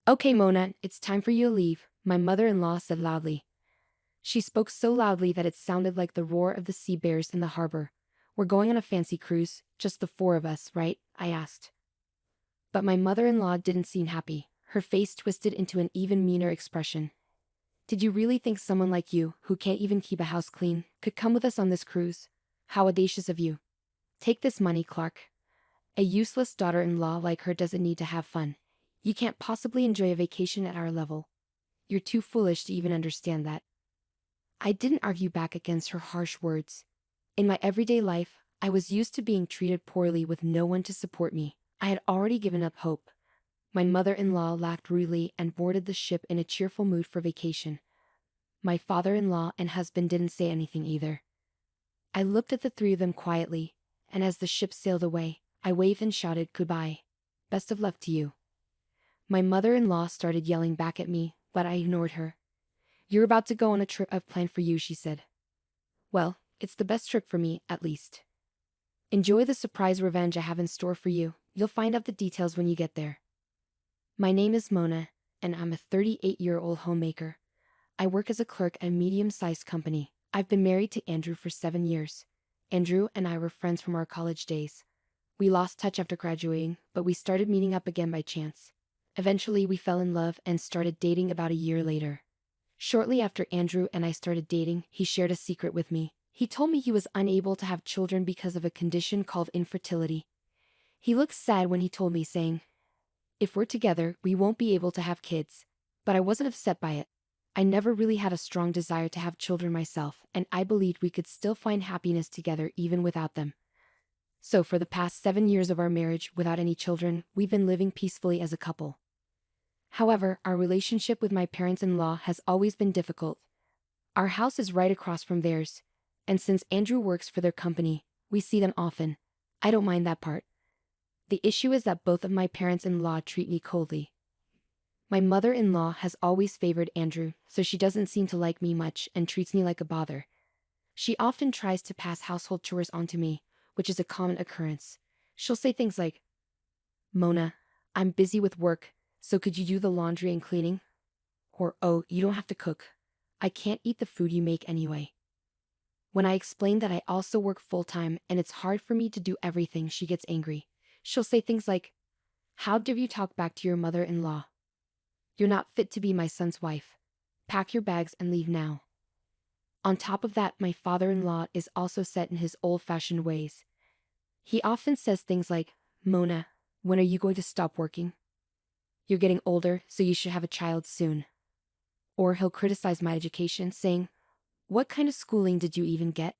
Okay, Mona, it's time for you to leave, my mother-in-law said loudly. She spoke so loudly that it sounded like the roar of the sea bears in the harbor. We're going on a fancy cruise, just the four of us, right? I asked. But my mother-in-law didn't seem happy. Her face twisted into an even meaner expression. Did you really think someone like you, who can't even keep a house clean, could come with us on this cruise? How audacious of you. Take this money, Clark. A useless daughter-in-law like her doesn't need to have fun. You can't possibly enjoy a vacation at our level. You're too foolish to even understand that. I didn't argue back against her harsh words. In my everyday life, I was used to being treated poorly with no one to support me. I had already given up hope. My mother-in-law laughed rudely and boarded the ship in a cheerful mood for vacation. My father-in-law and husband didn't say anything either. I looked at the three of them quietly, and as the ship sailed away, I waved and shouted goodbye. Best of luck to you. My mother-in-law started yelling back at me, but I ignored her. You're about to go on a trip I've planned for you, she said. Well, it's the best trip for me, at least. Enjoy the surprise revenge I have in store for you. You'll find out the details when you get there. My name is Mona, and I'm a 38-year-old homemaker. I work as a clerk at a medium-sized company. I've been married to Andrew for 7 years. Andrew and I were friends from our college days. We lost touch after graduating, but we started meeting up again by chance. Eventually, we fell in love and started dating about a year later. Shortly after Andrew and I started dating, he shared a secret with me. He told me he was unable to have children because of a condition called infertility. He looked sad when he told me, saying, "If we're together, we won't be able to have kids." But I wasn't upset by it. I never really had a strong desire to have children myself, and I believed we could still find happiness together even without them. So for the past 7 years of our marriage, without any children, we've been living peacefully as a couple. However, our relationship with my parents-in-law has always been difficult. Our house is right across from theirs, and since Andrew works for their company, we see them often. I don't mind that part. The issue is that both of my parents-in-law treat me coldly. My mother-in-law has always favored Andrew, so she doesn't seem to like me much and treats me like a bother. She often tries to pass household chores onto me, which is a common occurrence. She'll say things like, "Mona, I'm busy with work, so could you do the laundry and cleaning?" Or, "Oh, you don't have to cook. I can't eat the food you make anyway." When I explain that I also work full-time and it's hard for me to do everything, she gets angry. She'll say things like, "How dare you talk back to your mother-in-law? You're not fit to be my son's wife. Pack your bags and leave now." On top of that, my father-in-law is also set in his old-fashioned ways. He often says things like, "Mona, when are you going to stop working? You're getting older, so you should have a child soon." Or he'll criticize my education, saying, "What kind of schooling did you even get?"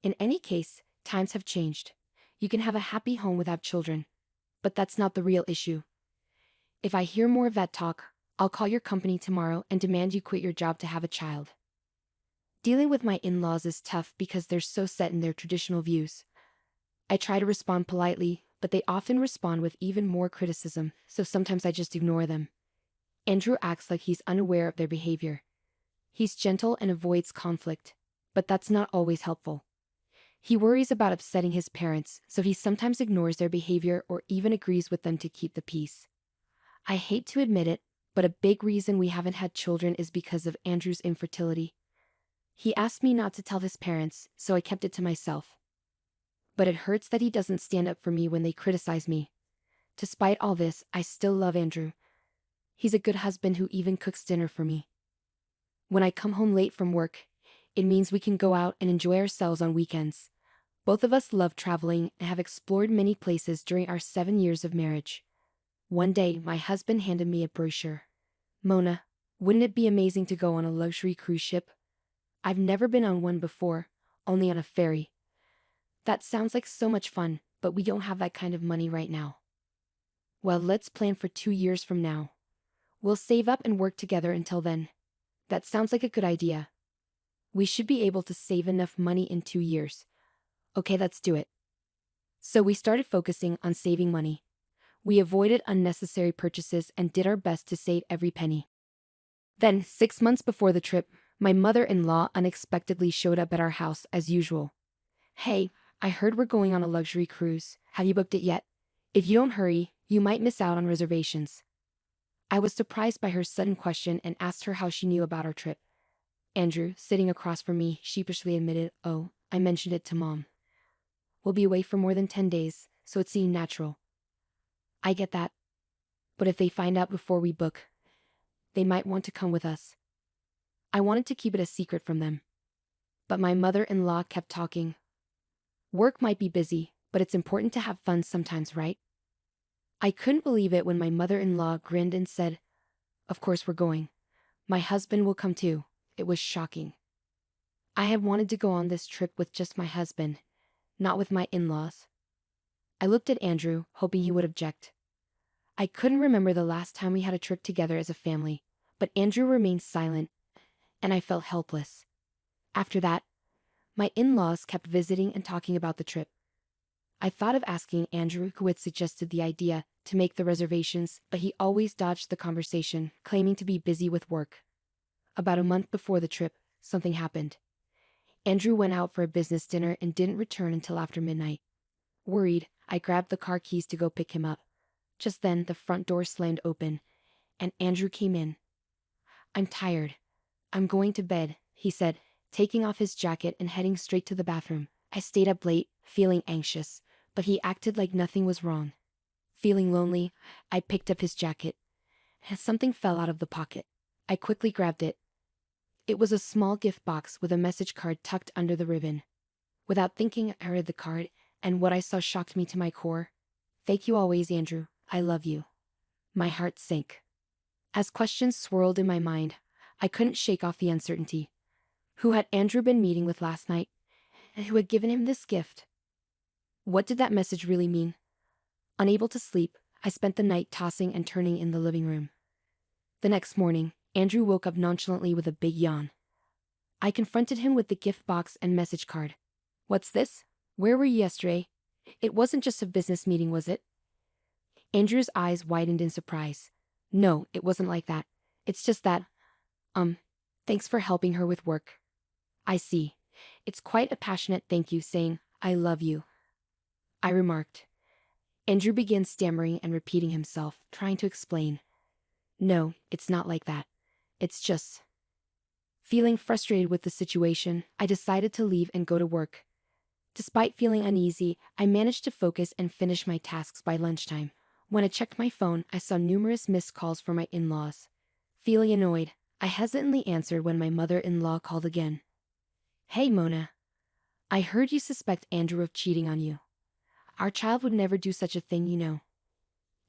In any case, times have changed. You can have a happy home without children. But that's not the real issue. If I hear more of that talk, I'll call your company tomorrow and demand you quit your job to have a child. Dealing with my in-laws is tough because they're so set in their traditional views. I try to respond politely, but they often respond with even more criticism, so sometimes I just ignore them. Andrew acts like he's unaware of their behavior. He's gentle and avoids conflict, but that's not always helpful. He worries about upsetting his parents, so he sometimes ignores their behavior or even agrees with them to keep the peace. I hate to admit it, but a big reason we haven't had children is because of Andrew's infertility. He asked me not to tell his parents, so I kept it to myself. But it hurts that he doesn't stand up for me when they criticize me. Despite all this, I still love Andrew. He's a good husband who even cooks dinner for me. When I come home late from work, it means we can go out and enjoy ourselves on weekends. Both of us love traveling and have explored many places during our 7 years of marriage. One day, my husband handed me a brochure. "Mona, wouldn't it be amazing to go on a luxury cruise ship? I've never been on one before, only on a ferry." That sounds like so much fun, but we don't have that kind of money right now. Well, let's plan for 2 years from now. We'll save up and work together until then. That sounds like a good idea. We should be able to save enough money in 2 years. Okay, let's do it. So we started focusing on saving money. We avoided unnecessary purchases and did our best to save every penny. Then, 6 months before the trip, my mother-in-law unexpectedly showed up at our house as usual. "Hey, I heard we're going on a luxury cruise. Have you booked it yet? If you don't hurry, you might miss out on reservations." I was surprised by her sudden question and asked her how she knew about our trip. Andrew, sitting across from me, sheepishly admitted, "Oh, I mentioned it to Mom. We'll be away for more than 10 days, so it seemed natural." "I get that. But if they find out before we book, they might want to come with us." I wanted to keep it a secret from them. But my mother-in-law kept talking. "Work might be busy, but it's important to have fun sometimes, right?" I couldn't believe it when my mother-in-law grinned and said, "Of course we're going. My husband will come too." It was shocking. I had wanted to go on this trip with just my husband, not with my in-laws. I looked at Andrew, hoping he would object. I couldn't remember the last time we had a trip together as a family, but Andrew remained silent, and I felt helpless. After that, my in-laws kept visiting and talking about the trip. I thought of asking Andrew, who had suggested the idea, to make the reservations, but he always dodged the conversation, claiming to be busy with work. About a month before the trip, something happened. Andrew went out for a business dinner and didn't return until after midnight. Worried, I grabbed the car keys to go pick him up. Just then, the front door slammed open, and Andrew came in. "I'm tired. I'm going to bed," he said, taking off his jacket and heading straight to the bathroom. I stayed up late, feeling anxious, but he acted like nothing was wrong. Feeling lonely, I picked up his jacket. Something fell out of the pocket. I quickly grabbed it. It was a small gift box with a message card tucked under the ribbon. Without thinking, I read the card, and what I saw shocked me to my core. "Thank you always, Andrew. I love you." My heart sank. As questions swirled in my mind, I couldn't shake off the uncertainty. Who had Andrew been meeting with last night? And who had given him this gift? What did that message really mean? Unable to sleep, I spent the night tossing and turning in the living room. The next morning, Andrew woke up nonchalantly with a big yawn. I confronted him with the gift box and message card. "What's this? Where were you yesterday? It wasn't just a business meeting, was it?" Andrew's eyes widened in surprise. "No, it wasn't like that. It's just that, thanks for helping her with work." "I see. It's quite a passionate thank you saying, 'I love you,'" I remarked. Andrew began stammering and repeating himself, trying to explain. "No, it's not like that. It's just..." Feeling frustrated with the situation, I decided to leave and go to work. Despite feeling uneasy, I managed to focus and finish my tasks by lunchtime. When I checked my phone, I saw numerous missed calls from my in-laws. Feeling annoyed, I hesitantly answered when my mother-in-law called again. "Hey, Mona. I heard you suspect Andrew of cheating on you. Our child would never do such a thing, you know.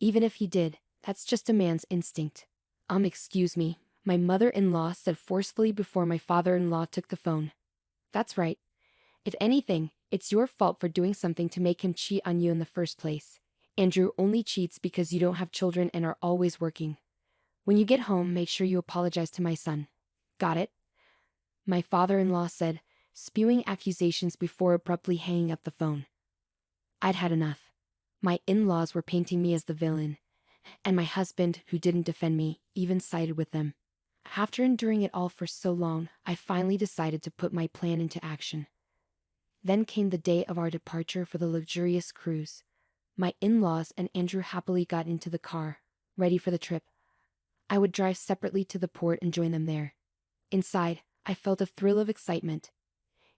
Even if he did, that's just a man's instinct." Excuse me," my mother-in-law said forcefully before my father-in-law took the phone. "That's right. If anything, it's your fault for doing something to make him cheat on you in the first place. Andrew only cheats because you don't have children and are always working. When you get home, make sure you apologize to my son. Got it?" My father-in-law said, spewing accusations before abruptly hanging up the phone. I'd had enough. My in-laws were painting me as the villain, and my husband, who didn't defend me, even sided with them. After enduring it all for so long, I finally decided to put my plan into action. Then came the day of our departure for the luxurious cruise. My in-laws and Andrew happily got into the car, ready for the trip. I would drive separately to the port and join them there. Inside, I felt a thrill of excitement.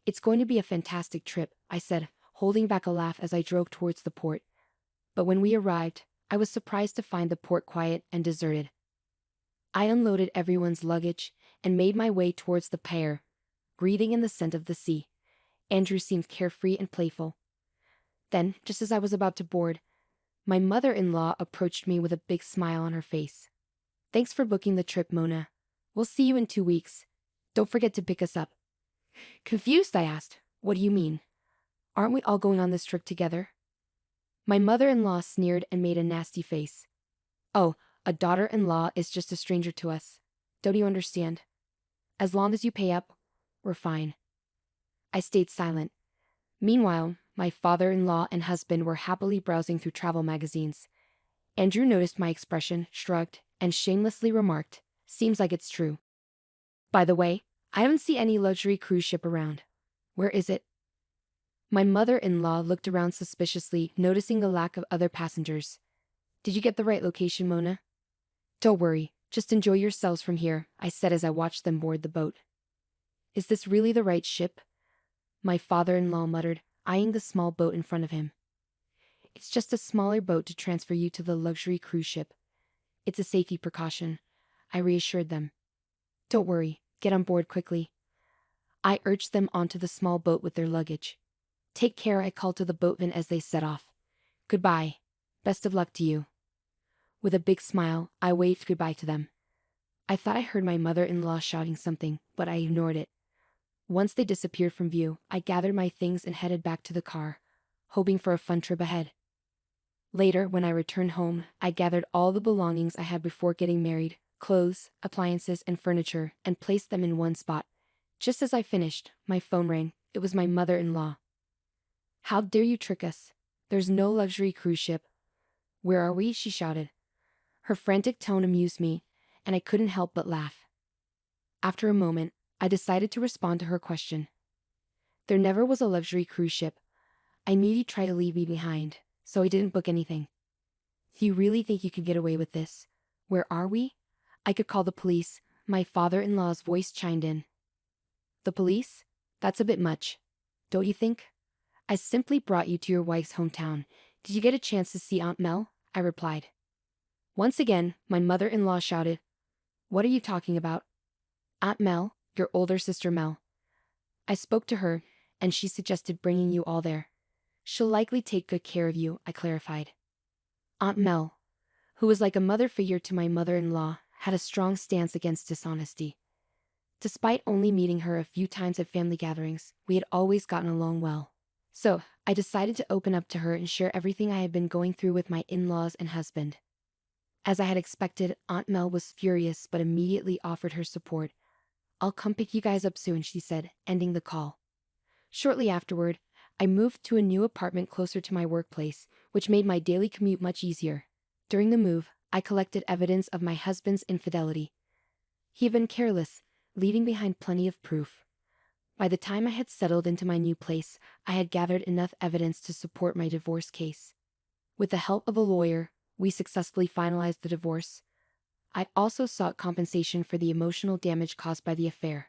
"It's going to be a fantastic trip," I said, holding back a laugh as I drove towards the port. But when we arrived, I was surprised to find the port quiet and deserted. I unloaded everyone's luggage and made my way towards the pier, breathing in the scent of the sea. Andrew seemed carefree and playful. Then, just as I was about to board, my mother-in-law approached me with a big smile on her face. "Thanks for booking the trip, Mona. We'll see you in 2 weeks. Don't forget to pick us up." Confused, I asked, "What do you mean? Aren't we all going on this trip together?" My mother-in-law sneered and made a nasty face. "Oh, a daughter-in-law is just a stranger to us. Don't you understand? As long as you pay up, we're fine." I stayed silent. Meanwhile, my father-in-law and husband were happily browsing through travel magazines. Andrew noticed my expression, shrugged, and shamelessly remarked, "Seems like it's true. By the way, I haven't seen any luxury cruise ship around. Where is it?" My mother-in-law looked around suspiciously, noticing the lack of other passengers. "Did you get the right location, Mona?" Don't worry, just enjoy yourselves from here, I said as I watched them board the boat. Is this really the right ship? My father-in-law muttered, eyeing the small boat in front of him. It's just a smaller boat to transfer you to the luxury cruise ship. It's a safety precaution, I reassured them. Don't worry, get on board quickly. I urged them onto the small boat with their luggage. Take care, I called to the boatmen as they set off. Goodbye. Best of luck to you. With a big smile, I waved goodbye to them. I thought I heard my mother-in-law shouting something, but I ignored it. Once they disappeared from view, I gathered my things and headed back to the car, hoping for a fun trip ahead. Later, when I returned home, I gathered all the belongings I had before getting married, clothes, appliances, and furniture, and placed them in one spot. Just as I finished, my phone rang. It was my mother-in-law. How dare you trick us? There's no luxury cruise ship. Where are we? She shouted. Her frantic tone amused me, and I couldn't help but laugh. After a moment, I decided to respond to her question. There never was a luxury cruise ship. I knew you'd try to leave me behind, so I didn't book anything. Do you really think you could get away with this? Where are we? I could call the police, my father-in-law's voice chimed in. The police? That's a bit much. Don't you think? I simply brought you to your wife's hometown. Did you get a chance to see Aunt Mel? I replied. Once again, my mother-in-law shouted. What are you talking about? Aunt Mel, your older sister Mel. I spoke to her, and she suggested bringing you all there. She'll likely take good care of you, I clarified. Aunt Mel, who was like a mother figure to my mother-in-law, had a strong stance against dishonesty. Despite only meeting her a few times at family gatherings, we had always gotten along well. So, I decided to open up to her and share everything I had been going through with my in-laws and husband. As I had expected, Aunt Mel was furious but immediately offered her support. I'll come pick you guys up soon, she said, ending the call. Shortly afterward, I moved to a new apartment closer to my workplace, which made my daily commute much easier. During the move, I collected evidence of my husband's infidelity. He had been careless, leaving behind plenty of proof. By the time I had settled into my new place, I had gathered enough evidence to support my divorce case. With the help of a lawyer, we successfully finalized the divorce. I also sought compensation for the emotional damage caused by the affair.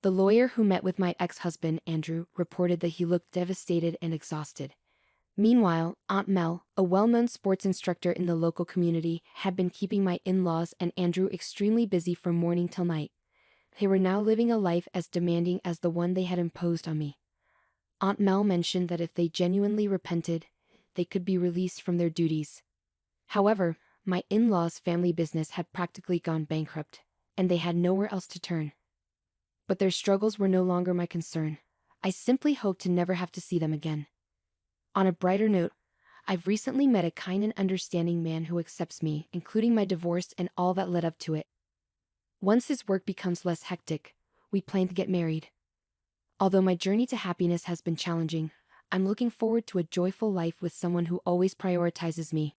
The lawyer who met with my ex-husband, Andrew, reported that he looked devastated and exhausted. Meanwhile, Aunt Mel, a well-known sports instructor in the local community, had been keeping my in-laws and Andrew extremely busy from morning till night. They were now living a life as demanding as the one they had imposed on me. Aunt Mel mentioned that if they genuinely repented, they could be released from their duties. However, my in-laws' family business had practically gone bankrupt, and they had nowhere else to turn. But their struggles were no longer my concern. I simply hoped to never have to see them again. On a brighter note, I've recently met a kind and understanding man who accepts me, including my divorce and all that led up to it. Once his work becomes less hectic, we plan to get married. Although my journey to happiness has been challenging, I'm looking forward to a joyful life with someone who always prioritizes me.